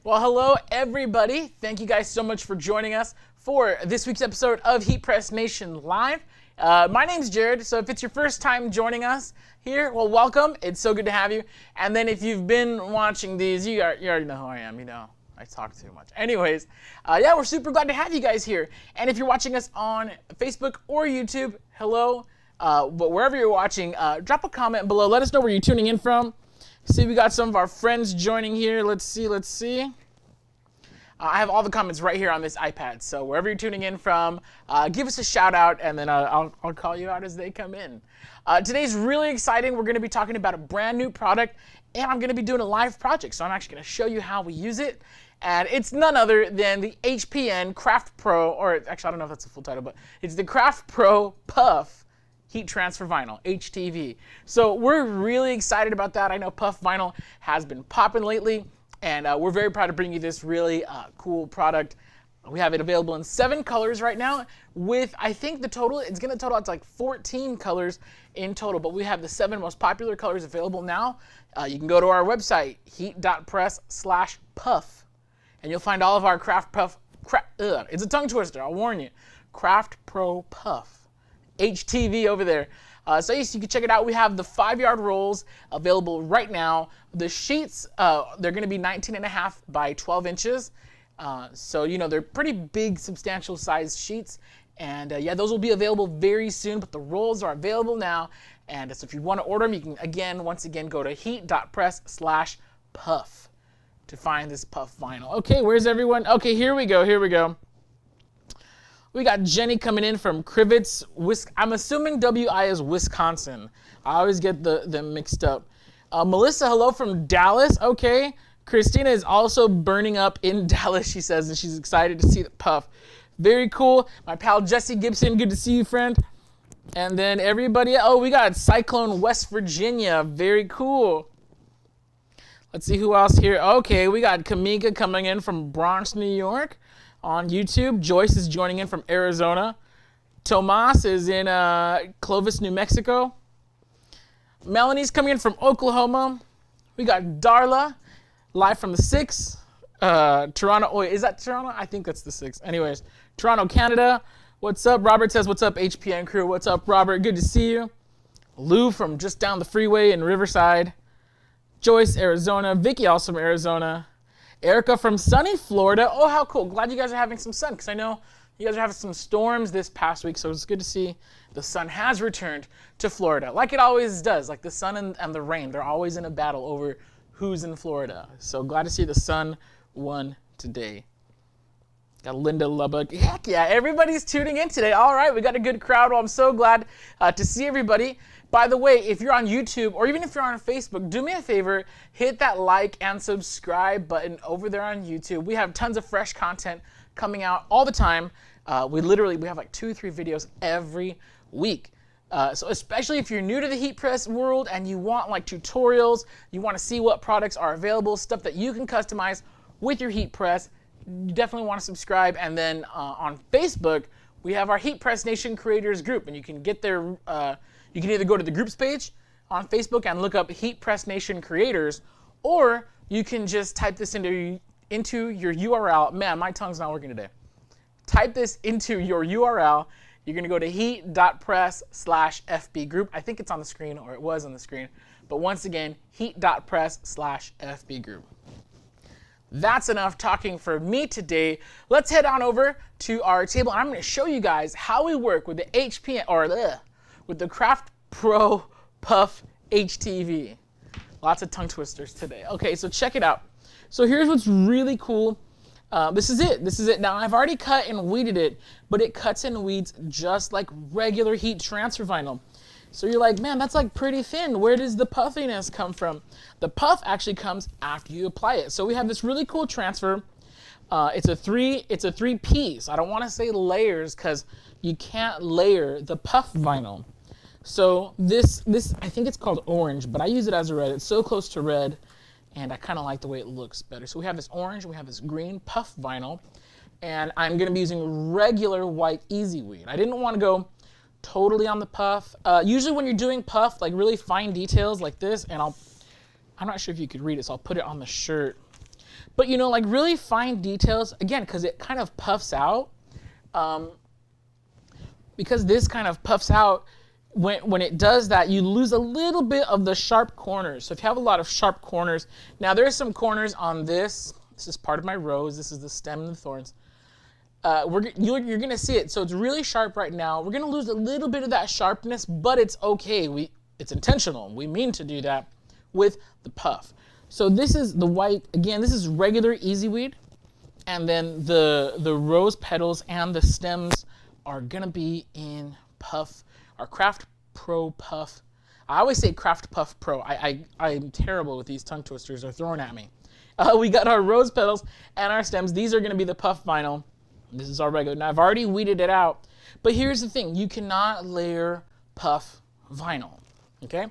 Well, hello everybody. Thank you guys so much for joining us for this week's episode of HeatPressNation Live. My name's Jared, so if it's your first time joining us here, well, welcome. It's so good to have you. And then if you've been watching these, you already know who I am, you know. I talk too much. Anyways, yeah, we're super glad to have you guys here. And if you're watching us on Facebook or YouTube, hello. But wherever you're watching, drop a comment below. Let us know where you're tuning in from. See, we got some of our friends joining here. Let's see. I have all the comments right here on this iPad. So wherever you're tuning in from, give us a shout out, and then I'll call you out as they come in. Today's really exciting. We're going to be talking about a brand new product, and I'm going to be doing a live project. So I'm actually going to show you how we use it. And it's none other than the HPN CraftPro, or actually I don't know if that's the full title, but it's the CraftPro Puff Heat Transfer Vinyl, HTV. So we're really excited about that. I know Puff Vinyl has been popping lately, and we're very proud to bring you this really cool product. We have it available in 7 colors right now with, I think it's going to total out to like 14 colors in total, but we have the 7 most popular colors available now. You can go to our website, heat.press/puff, and you'll find all of our it's a tongue twister, I'll warn you, CraftPro Puff HTV over there. So you can check it out. We have the 5-yard rolls available right now. The sheets, they're going to be 19.5 by 12 inches. So, you know, they're pretty big, substantial size sheets. And yeah, those will be available very soon, but the rolls are available now. And so if you want to order them, you can, once again, go to heat.press/puff to find this Puff vinyl. Okay, where's everyone? Okay, here we go. We got Jenny coming in from Crivets, I'm assuming WI is Wisconsin. I always get them mixed up. Melissa, hello from Dallas. Okay. Christina is also burning up in Dallas, she says, and she's excited to see the Puff. Very cool. My pal Jesse Gibson, good to see you, friend. And then everybody, we got Cyclone, West Virginia. Very cool. Let's see who else here. Okay, we got Kamika coming in from Bronx, New York. On YouTube, Joyce is joining in from Arizona. Tomas is in Clovis, New Mexico. Melanie's coming in from Oklahoma. We got Darla, live from the 6. Toronto, is that Toronto? I think that's the 6. Anyways, Toronto, Canada. What's up? Robert says, what's up, HPN crew? What's up, Robert? Good to see you. Lou from just down the freeway in Riverside. Joyce, Arizona. Vicky, also from Arizona. Erica from sunny Florida. Oh, how cool. Glad you guys are having some sun, because I know you guys are having some storms this past week, so it's good to see the sun has returned to Florida, like it always does. Like the sun and the rain, they're always in a battle over who's in Florida. So glad to see the sun won today. Got Linda Lubbock. Heck yeah, everybody's tuning in today. All right, we got a good crowd. Well, I'm so glad to see everybody. By the way, if you're on YouTube or even if you're on Facebook, do me a favor, hit that like and subscribe button over there on YouTube. We have tons of fresh content coming out all the time. We have like 2 or 3 videos every week. So especially if you're new to the heat press world and you want like tutorials, you want to see what products are available, stuff that you can customize with your heat press, you definitely want to subscribe. And then on Facebook, we have our HeatPressNation creators group, and you can get there. You can either go to the groups page on Facebook and look up HeatPressNation creators, or you can just type this into your URL. Man, my tongue's not working today. Type this into your URL. You're going to go to heat.press/FB group. I think it's on the screen, or it was on the screen. But once again, heat.press/FB group. That's enough talking for me today. Let's head on over to our table, and I'm going to show you guys how we work with the with the CraftPro Puff HTV. Lots of tongue twisters today. Okay, so check it out. So here's what's really cool. This is it. Now, I've already cut and weeded it, but it cuts and weeds just like regular heat transfer vinyl. So you're like, man, that's like pretty thin. Where does the puffiness come from? The puff actually comes after you apply it. So we have this really cool transfer. It's a 3 piece. I don't want to say layers because you can't layer the puff vinyl. So this I think it's called orange, but I use it as a red. It's so close to red, and I kind of like the way it looks better. So we have this orange, we have this green puff vinyl, and I'm going to be using regular white easy weed. I didn't want to go totally on the puff. Usually when you're doing puff, like really fine details like this, and I'm not sure if you could read it, so I'll put it on the shirt. But you know, like really fine details, again, because it kind of puffs out. Because this kind of puffs out, when it does that, you lose a little bit of the sharp corners. So if you have a lot of sharp corners, now there's some corners on this. This is part of my rose. This is the stem and the thorns. You're going to see it. So it's really sharp right now. We're going to lose a little bit of that sharpness, but it's okay. It's intentional. We mean to do that with the puff. So this is the white. Again, this is regular easy weed. And then the rose petals and the stems are going to be in puff, our CraftPro Puff. I always say Craft Puff Pro. I'm terrible with these tongue twisters. They're thrown at me. We got our rose petals and our stems. These are going to be the puff vinyl. This is our regular. Now, I've already weeded it out. But here's the thing. You cannot layer puff vinyl. Okay?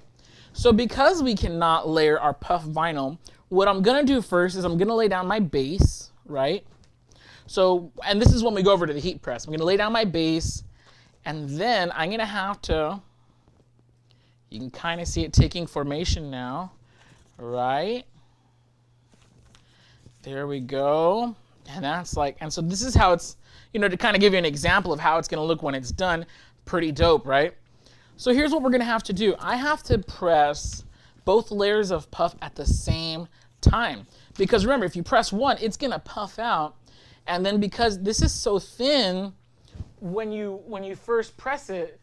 So because we cannot layer our puff vinyl, what I'm going to do first is I'm going to lay down my base, right? So, and this is when we go over to the heat press. I'm going to lay down my base, and then I'm going to have to, you can kind of see it taking formation now, right? There we go. And that's like, and so this is how it's, you know, to kind of give you an example of how it's going to look when it's done. Pretty dope, right? So here's what we're going to have to do. I have to press both layers of puff at the same time. Because remember, if you press one, it's going to puff out. And then because this is so thin, when you first press it,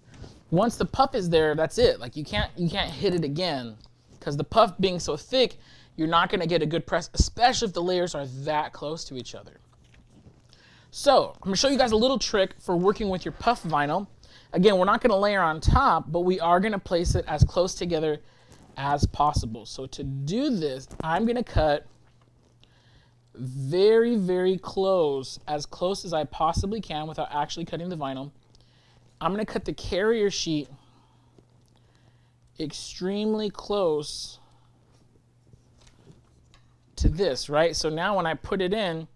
once the puff is there, that's it. Like you can't hit it again. Because the puff being so thick, you're not going to get a good press, especially if the layers are that close to each other. So I'm going to show you guys a little trick for working with your puff vinyl. Again, we're not going to layer on top, but we are going to place it as close together as possible. So to do this, I'm going to cut very, very close as I possibly can without actually cutting the vinyl. I'm going to cut the carrier sheet extremely close to this, right? So now when I put it in,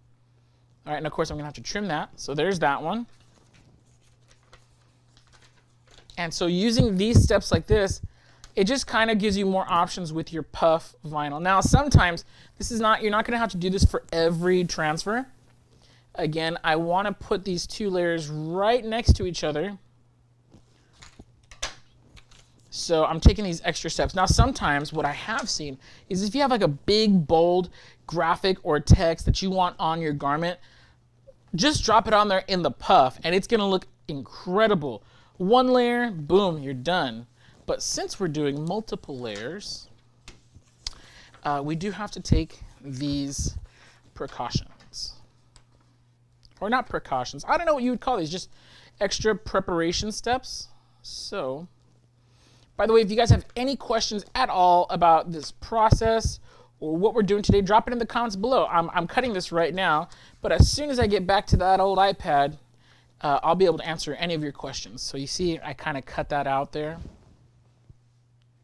all right, and of course I'm going to have to trim that. So there's that one. And so using these steps like this, it just kind of gives you more options with your puff vinyl. Now, sometimes this is not, you're not going to have to do this for every transfer. Again, I want to put these two layers right next to each other. So I'm taking these extra steps. Now, sometimes what I have seen is if you have like a big, bold graphic or text that you want on your garment, just drop it on there in the puff and it's going to look incredible. One layer, boom, you're done. But since we're doing multiple layers, we do have to take these precautions. Or not precautions. I don't know what you would call these, just extra preparation steps. So, by the way, if you guys have any questions at all about this process or what we're doing today, drop it in the comments below. I'm cutting this right now, but as soon as I get back to that old iPad, I'll be able to answer any of your questions. So you see, I kind of cut that out there.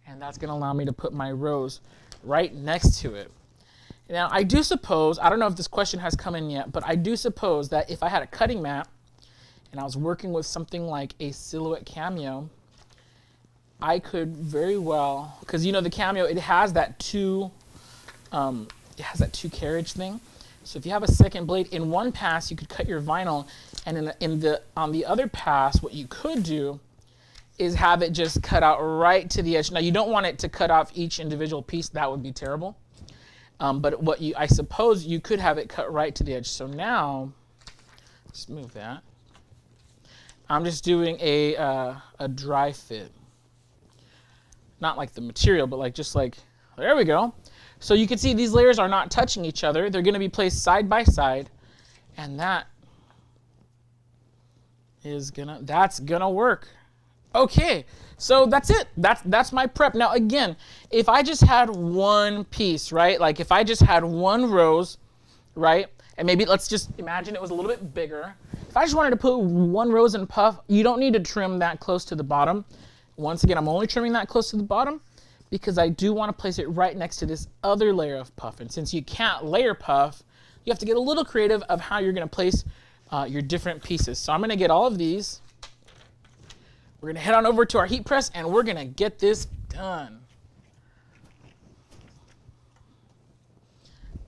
And that's going to allow me to put my rose right next to it. Now, I do suppose, I don't know if this question has come in yet, but I do suppose that if I had a cutting mat and I was working with something like a silhouette cameo, I could very well, because you know the cameo, it has that two carriage thing. So if you have a second blade, in one pass you could cut your vinyl, and on the other pass, what you could do is have it just cut out right to the edge. Now you don't want it to cut off each individual piece. That would be terrible. But I suppose you could have it cut right to the edge. So now, let's move that. I'm just doing a dry fit. Not like the material, but like just like, there we go. So you can see these layers are not touching each other. They're going to be placed side by side, and that's gonna work. Okay, so that's it. That's my prep. Now again, if I just had one piece, right? Like if I just had one rose, right? And maybe let's just imagine it was a little bit bigger. If I just wanted to put one rose in puff, you don't need to trim that close to the bottom. Once again, I'm only trimming that close to the bottom because I do want to place it right next to this other layer of puff. And since you can't layer puff, you have to get a little creative of how you're going to place your different pieces. So I'm going to get all of these. We're going to head on over to our heat press and we're going to get this done.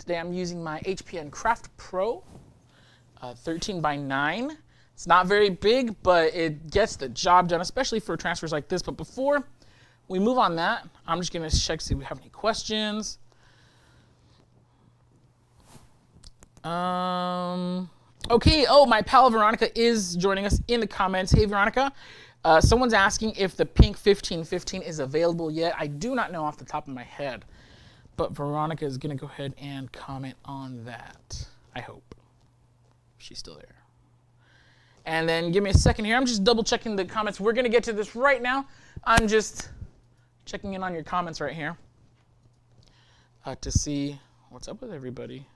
Today I'm using my HPN CraftPro 13x9. It's not very big, but it gets the job done, especially for transfers like this. But before we move on that, I'm just gonna check, see if we have any questions. Okay, oh, my pal Veronica is joining us in the comments. Hey, Veronica. Someone's asking if the pink 1515 is available yet. I do not know off the top of my head, but Veronica is gonna go ahead and comment on that. I hope she's still there. And then give me a second here. I'm just double checking the comments. We're gonna get to this right now. I'm just checking in on your comments right here to see what's up with everybody.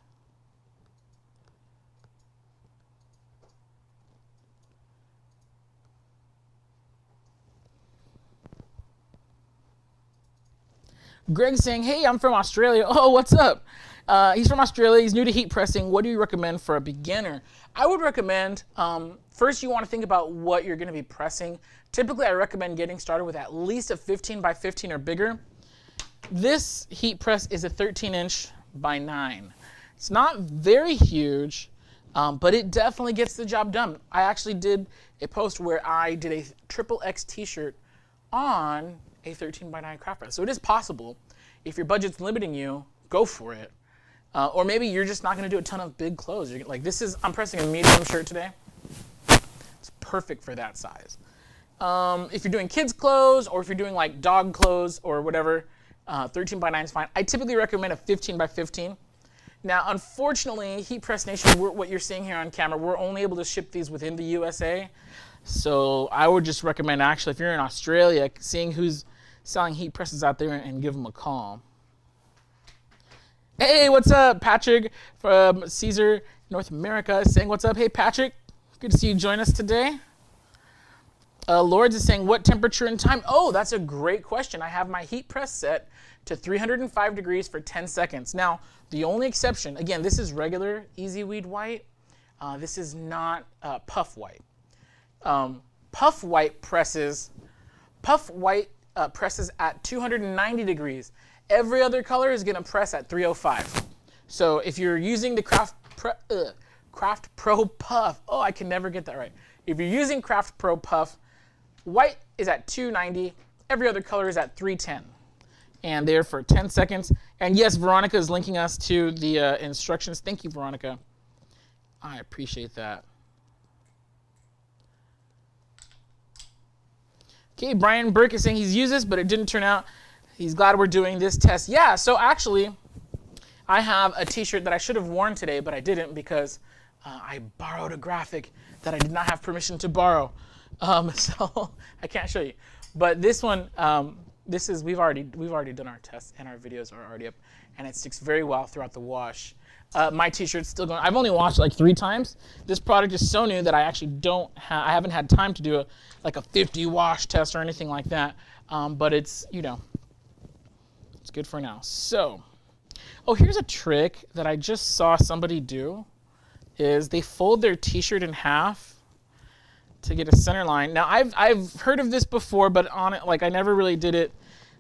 Greg's saying, hey, I'm from Australia. Oh, what's up? He's from Australia. He's new to heat pressing. What do you recommend for a beginner? I would recommend, first you want to think about what you're going to be pressing. Typically, I recommend getting started with at least a 15x15 or bigger. This heat press is a 13-inch by 9. It's not very huge, but it definitely gets the job done. I actually did a post where I did a XXX t-shirt on a 13x9 craft press. So it is possible. If your budget's limiting you, go for it. Or maybe you're just not going to do a ton of big clothes. You're, like this is, I'm pressing a medium shirt today. It's perfect for that size. If you're doing kids clothes or if you're doing like dog clothes or whatever, 13x9 is fine. I typically recommend a 15x15. Now, unfortunately, HeatPressNation, what you're seeing here on camera, we're only able to ship these within the USA. So I would just recommend, actually, if you're in Australia, seeing who's selling heat presses out there and give them a call. Hey, what's up? Patrick from Caesar, North America, saying what's up. Hey, Patrick. Good to see you join us today. Lords is saying, what temperature and time? Oh, that's a great question. I have my heat press set to 305 degrees for 10 seconds. Now, the only exception, again, this is regular Easy Weed white. This is not puff white. Puff white presses at 290 degrees. Every other color is going to press at 305. So if you're using the CraftPro Puff, oh, I can never get that right. If you're using CraftPro Puff, white is at 290. Every other color is at 310. And there for 10 seconds. And yes, Veronica is linking us to the instructions. Thank you, Veronica. I appreciate that. Okay, Brian Burke is saying he's used this, but it didn't turn out. He's glad we're doing this test. Yeah, so actually, I have a t-shirt that I should have worn today, but I didn't because I borrowed a graphic that I did not have permission to borrow. So I can't show you. But this one, we've already done our tests and our videos are already up, and it sticks very well throughout the wash. My t-shirt's still going. I've only washed like 3 times. This product is so new that I actually I haven't had time to do like a 50 wash test or anything like that. But it's, it's good for now. So, oh, here's a trick that I just saw somebody do, is they fold their t-shirt in half to get a center line. Now, I've heard of this before, but on it, like I never really did it.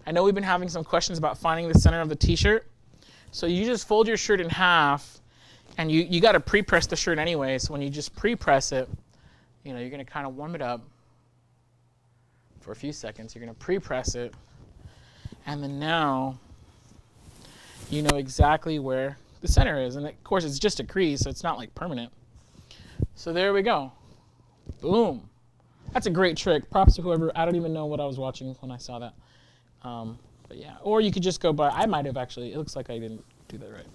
I know we've been having some questions about finding the center of the t-shirt. So you just fold your shirt in half, and you got to pre-press the shirt anyway. So when you just pre-press it, you're going to kind of warm it up for a few seconds. You're going to pre-press it, and then now you know exactly where the center is. And of course, it's just a crease, so it's not like permanent. So there we go. Boom. That's a great trick. Props to whoever. I don't even know what I was watching when I saw that. But yeah, or you could just go by. I might have actually. It looks like I didn't do that right.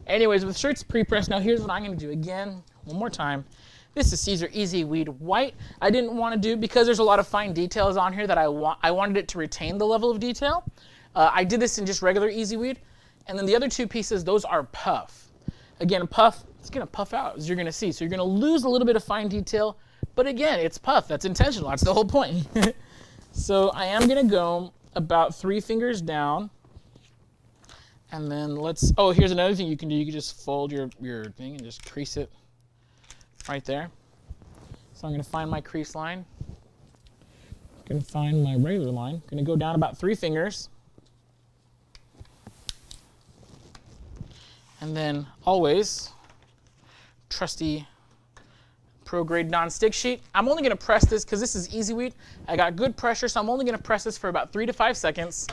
Anyways, with shirts pre-pressed, now here's what I'm going to do. Again, one more time. This is Caesar Easy Weed White. I didn't want to do, because there's a lot of fine details on here that I wanted it to retain the level of detail. I did this in just regular Easy Weed. And then the other 2 pieces, those are puff. Again, puff, it's going to puff out, as you're going to see. So you're going to lose a little bit of fine detail. But again, it's puff. That's intentional. That's the whole point. So I am going to go about 3 fingers down. And then here's another thing you can do. You can just fold your thing and just crease it right there. So I'm going to find my crease line. I'm going to find my regular line. I'm going to go down about 3 fingers. And then always, trusty pro grade non-stick sheet. I'm only gonna press this because this is easy weed. I got good pressure, so I'm only gonna press this for about 3 to 5 seconds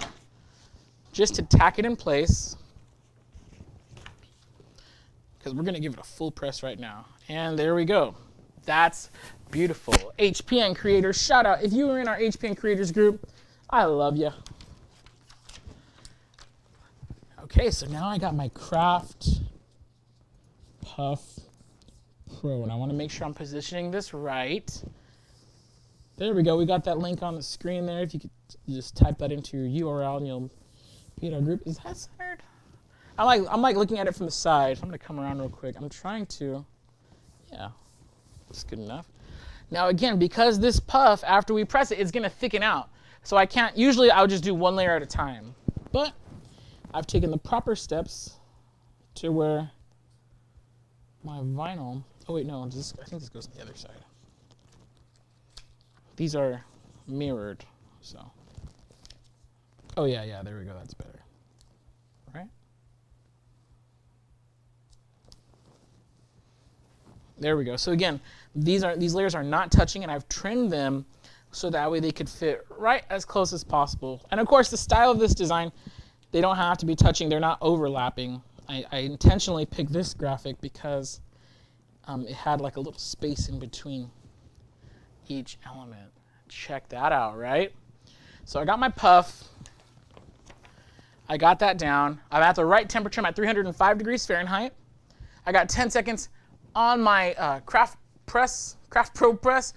just to tack it in place. Because we're gonna give it a full press right now. And there we go. That's beautiful. HPN creators, shout out. If you were in our HPN creators group, I love you. Okay, so now I got my Craft Puff Pro, and I want to make sure I'm positioning this right. There we go. We got that link on the screen there. If you could just type that into your URL, and you'll be in our group. Is that centered? I'm like looking at it from the side. I'm gonna come around real quick. I'm trying to. Yeah, that's good enough. Now again, because this puff, after we press it, it's gonna thicken out. So I can't. Usually, I would just do one layer at a time, but I've taken the proper steps to where my vinyl. Oh wait, no. I think this goes on the other side. These are mirrored, so. Oh yeah. There we go. That's better. Right. There we go. So again, these layers are not touching, and I've trimmed them so that way they could fit right as close as possible. And of course, the style of this design, they don't have to be touching. They're not overlapping. I intentionally picked this graphic because it had like a little space in between each element. Check that out, right? So I got my puff. I got that down. I'm at the right temperature. I'm at 305 degrees Fahrenheit. I got 10 seconds on my CraftPro press.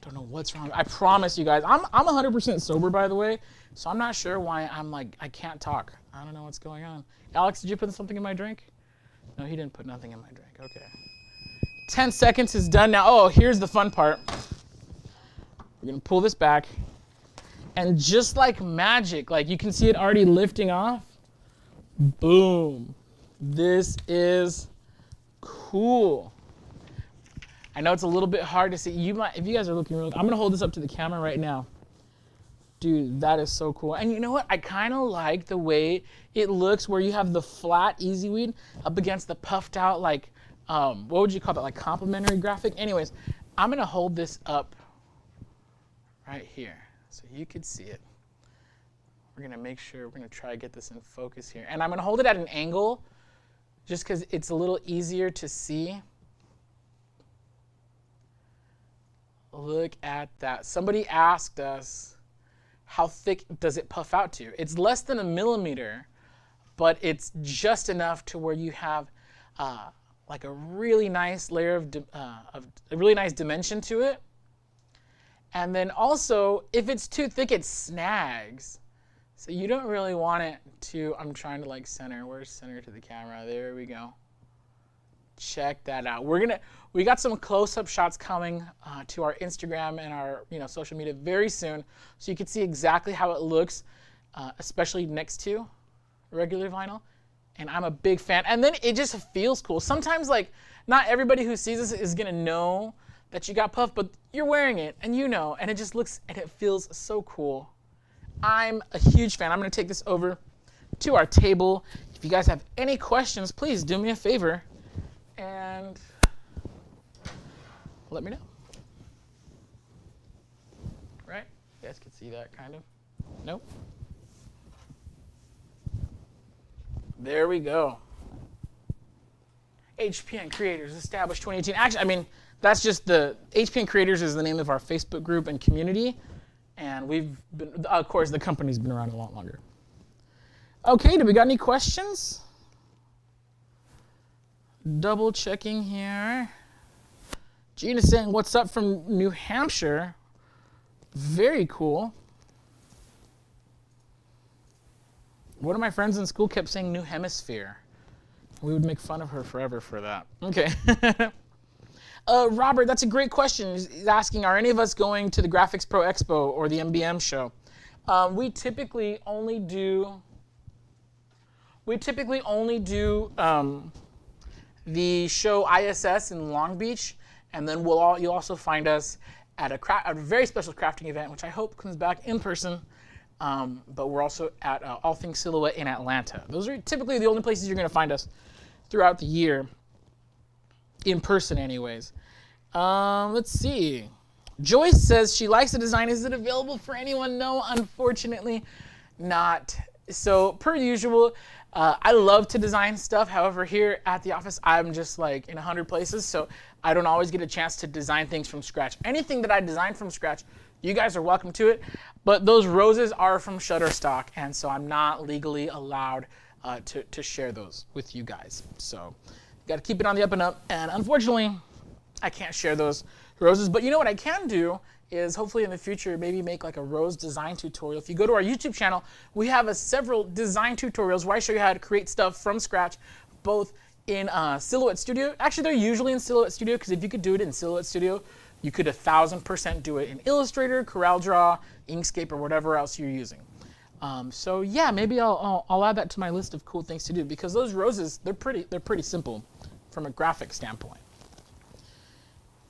Don't know what's wrong. I promise you guys, I'm 100% sober, by the way, so I'm not sure why I'm like, I can't talk. I don't know what's going on. Alex, did you put something in my drink? No, he didn't put nothing in my drink. Okay. 10 seconds is done now. Oh, here's the fun part. We're gonna pull this back, and just like magic, like you can see it already lifting off. Boom. This is cool. I know it's a little bit hard to see. You might, if you guys are looking real, I'm gonna hold this up to the camera right now. Dude, that is so cool. And you know what? I kind of like the way it looks where you have the flat easy weed up against the puffed out, like, what would you call that? Like complementary graphic? Anyways, I'm gonna hold this up right here so you could see it. We're gonna make sure, we're gonna try to get this in focus here. And I'm gonna hold it at an angle just because it's a little easier to see. Look at that. Somebody asked us, how thick does it puff out to? It's less than 1 millimeter, but it's just enough to where you have like a really nice layer of a really nice dimension to it. And then also, if it's too thick, it snags. So you don't really want it to, I'm trying to like center. Where's center to the camera? There we go. Check that out. We got some close-up shots coming to our Instagram and our social media very soon, so you can see exactly how it looks, especially next to regular vinyl. And I'm a big fan. And then it just feels cool. Sometimes like not everybody who sees this is gonna know that you got puff, but you're wearing it and and it just looks and it feels so cool. I'm a huge fan. I'm gonna take this over to our table. If you guys have any questions, please do me a favor and let me know. Right? You guys can see that kind of. Nope. There we go. HPN Creators established 2018. Actually, I mean, that's just the HPN Creators is the name of our Facebook group and community, and we've been, of course, the company's been around a lot longer. Okay, do we got any questions? Double checking here. Gina's saying, what's up from New Hampshire? Very cool. One of my friends in school kept saying New Hemisphere. We would make fun of her forever for that. Okay. Robert, that's a great question. He's asking, are any of us going to the Graphics Pro Expo or the MBM show? We typically only do the show ISS in Long Beach, and then you'll also find us at a very special crafting event, which I hope comes back in person but we're also at All Things Silhouette in Atlanta. Those are typically the only places you're going to find us throughout the year, in person anyways. Let's see. Joyce says she likes the design. Is it available for anyone? No, unfortunately not. So per usual, I love to design stuff. However, here at the office, I'm just like in 100 places, so I don't always get a chance to design things from scratch. Anything that I design from scratch, you guys are welcome to it, but those roses are from Shutterstock, and so I'm not legally allowed to share those with you guys. So got to keep it on the up and up, and unfortunately, I can't share those roses. But you know what I can do is hopefully in the future maybe make like a rose design tutorial. If you go to our YouTube channel, we have several design tutorials where I show you how to create stuff from scratch, both in Silhouette Studio. Actually, they're usually in Silhouette Studio, because if you could do it in Silhouette Studio, you could 1000% do it in Illustrator, CorelDRAW, Inkscape, or whatever else you're using. So yeah, maybe I'll add that to my list of cool things to do, because those roses, they're pretty simple from a graphic standpoint.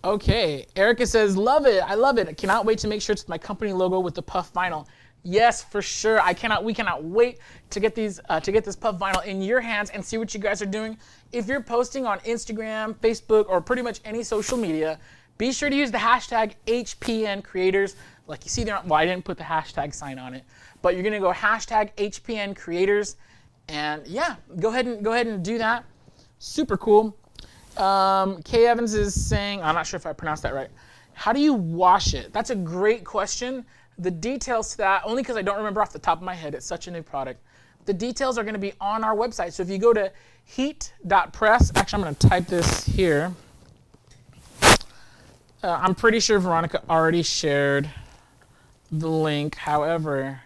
Okay, Erica says, love it, I love it. I cannot wait to make sure it's my company logo with the puff vinyl. Yes, for sure. We cannot wait to get this puff vinyl in your hands and see what you guys are doing. If you're posting on Instagram, Facebook, or pretty much any social media, be sure to use the hashtag HPN Creators. Like you see there, well, I didn't put the hashtag sign on it, but you're gonna go hashtag HPN Creators, and yeah, go ahead and do that. Super cool. Kay Evans is saying, I'm not sure if I pronounced that right. How do you wash it? That's a great question. The details to that, only because I don't remember off the top of my head, it's such a new product. The details are going to be on our website. So if you go to heat.press, actually I'm going to type this here. I'm pretty sure Veronica already shared the link. However,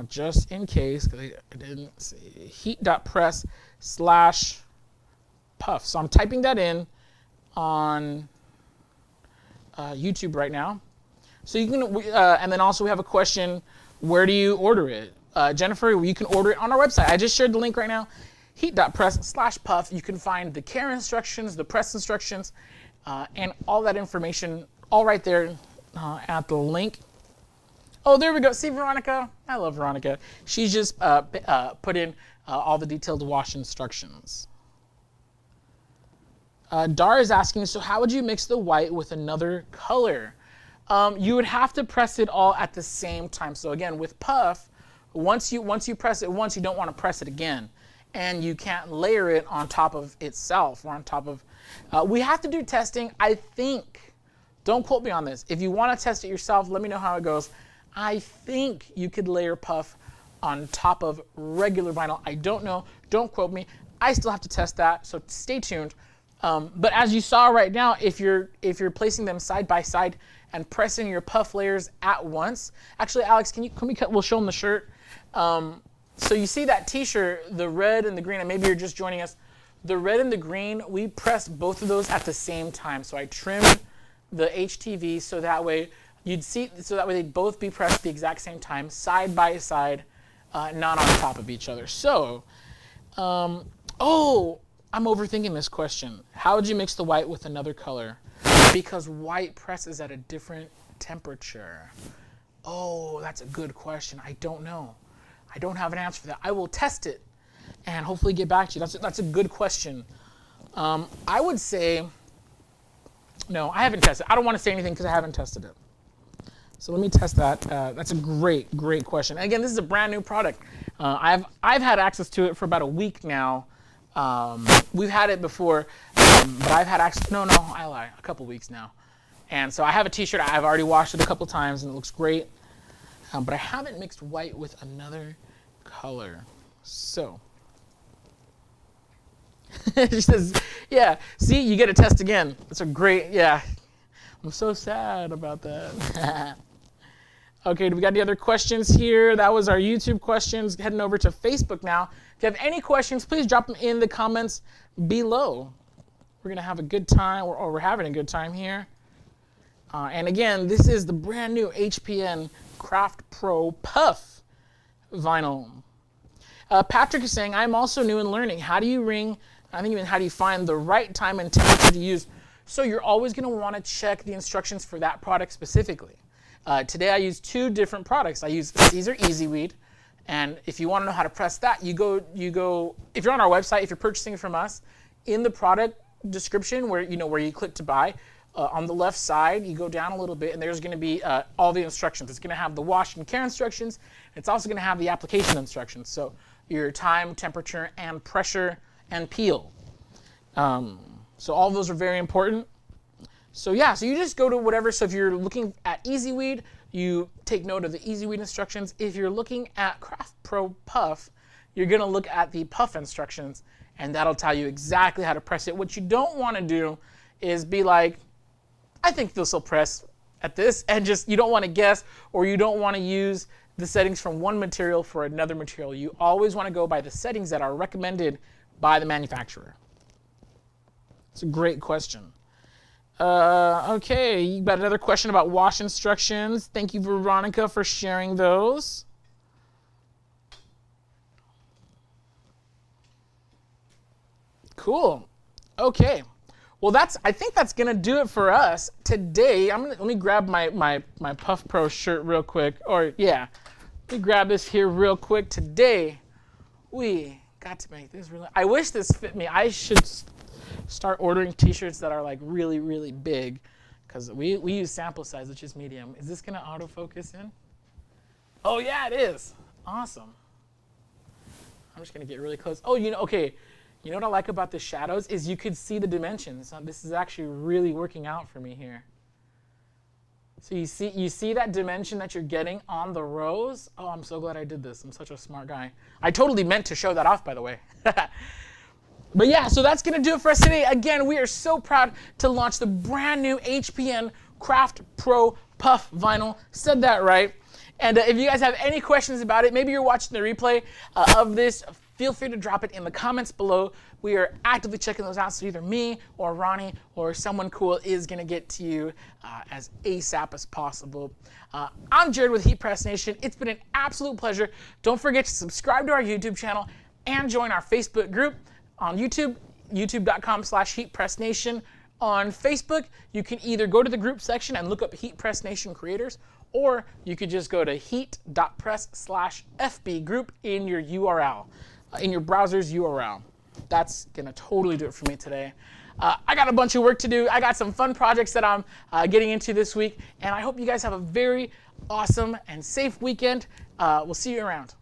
just in case, because I didn't see, heat.press/puff. So I'm typing that in on YouTube right now. So you can, and then also we have a question, where do you order it? Jennifer, you can order it on our website. I just shared the link right now, heat.press/puff. You can find the care instructions, the press instructions, and all that information all right there at the link. Oh, there we go. See, Veronica? I love Veronica. She's just put in all the detailed wash instructions. Dar is asking, so how would you mix the white with another color? You would have to press it all at the same time. So again, with puff, once you press it once, you don't want to press it again, and you can't layer it on top of itself or on top of. We have to do testing. I think, don't quote me on this. If you want to test it yourself, let me know how it goes. I think you could layer puff on top of regular vinyl. I don't know. Don't quote me. I still have to test that. So stay tuned. But as you saw right now, if you're placing them side by side and pressing your puff layers at once. Actually, Alex, we'll show them the shirt. So you see that t-shirt, the red and the green, and maybe you're just joining us. The red and the green, we pressed both of those at the same time. So I trimmed the HTV so that way they'd both be pressed at the exact same time, side by side, not on top of each other. So, I'm overthinking this question. How would you mix the white with another color? Because white presses at a different temperature. Oh, that's a good question. I don't know. I don't have an answer for that. I will test it and hopefully get back to you. That's a good question. I would say, no, I haven't tested it. I don't want to say anything because I haven't tested it. So let me test that. That's a great question. And again, this is a brand new product. I've had access to it for about a week now. We've had it before, but I've had access. No, I lie. A couple weeks now. And so I have a t-shirt. I've already washed it a couple times and it looks great. But I haven't mixed white with another color. So. She says, yeah, see, you get a test again. That's a great, yeah. I'm so sad about that. Okay, do we got any other questions here? That was our YouTube questions. Heading over to Facebook now. If you have any questions, please drop them in the comments below. We're going to have a good time, or we're having a good time here. And again, this is the brand new HPN CraftPro Puff vinyl. Patrick is saying, I'm also new in learning. How do you ring? I think even how do you find the right time and temperature to use? So you're always going to want to check the instructions for that product specifically. Today I use 2 different products. These are Easy Weed, and if you want to know how to press that, you go. If you're on our website, if you're purchasing from us, in the product description where you click to buy, on the left side you go down a little bit, and there's going to be all the instructions. It's going to have the wash and care instructions. It's also going to have the application instructions. So your time, temperature, and pressure, and peel. So all of those are very important. So yeah, so you just go to whatever. So if you're looking at Easy Weed, you take note of the Easy Weed instructions. If you're looking at CraftPro Puff, you're gonna look at the Puff instructions, and that'll tell you exactly how to press it. What you don't want to do is be like, I think this will press at this, and you don't want to guess, or you don't want to use the settings from one material for another material. You always want to go by the settings that are recommended by the manufacturer. It's a great question. Okay, you got another question about wash instructions. Thank you, Veronica, for sharing those. Cool. Okay. Well, I think that's gonna do it for us today. Let me grab my Puff Pro shirt real quick. Or yeah, let me grab this here real quick. Today, we got to make this really. I wish this fit me. I should start ordering T-shirts that are like really, really big, because we use sample size, which is medium. Is this gonna autofocus in? Oh yeah, it is. Awesome. I'm just gonna get really close. Oh, okay. You know what I like about the shadows is you could see the dimensions. This is actually really working out for me here. So you see that dimension that you're getting on the rows? Oh, I'm so glad I did this. I'm such a smart guy. I totally meant to show that off, by the way. But yeah, so that's going to do it for us today. Again, we are so proud to launch the brand new HPN CraftPro Puff vinyl. Said that right. And if you guys have any questions about it, maybe you're watching the replay of this, feel free to drop it in the comments below. We are actively checking those out, so either me or Ronnie or someone cool is going to get to you as ASAP as possible. I'm Jared with HeatPressNation. It's been an absolute pleasure. Don't forget to subscribe to our YouTube channel and join our Facebook group on YouTube, youtube.com/HeatPressNation. On Facebook, you can either go to the group section and look up HeatPressNation creators, or you could just go to heat.press/FB group in your URL, in your browser's URL. That's going to totally do it for me today. I got a bunch of work to do. I got some fun projects that I'm getting into this week, and I hope you guys have a very awesome and safe weekend. We'll see you around.